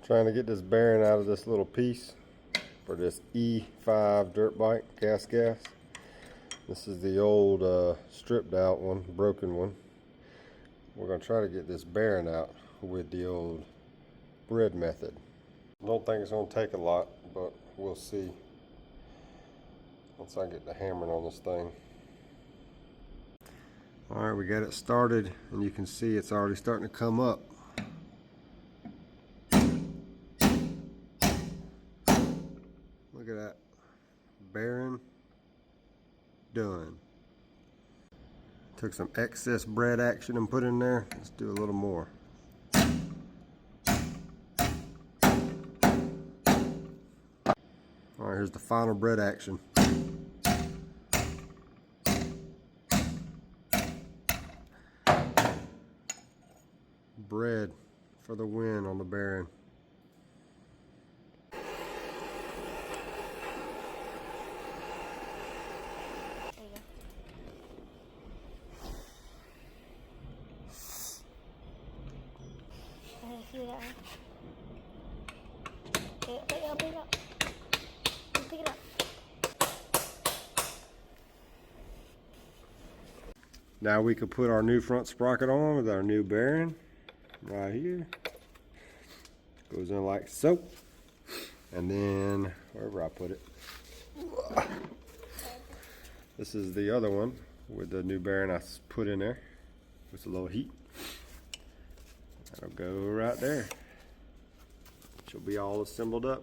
Trying to get this bearing out of this little piece for this E5 dirt bike, GasGas. This is the old stripped out one, broken one. We're going to try to get this bearing out with the old bread method. Don't think it's going to take a lot, but we'll see once I get the hammering on this thing. Alright, we got it started, and you can see it's already starting to come up. Look at that. Bearing done. Took some excess bread action and put in there. Let's do a little more. Alright, here's the final bread action. Bread for the win on the bearing. See that? Pick it up. Pick it up. Now we could put our new front sprocket on with our new bearing right here. Goes in like so. And then wherever I put it. This is the other one with the new bearing I put in there with a little heat. That'll go right there. She'll be all assembled up.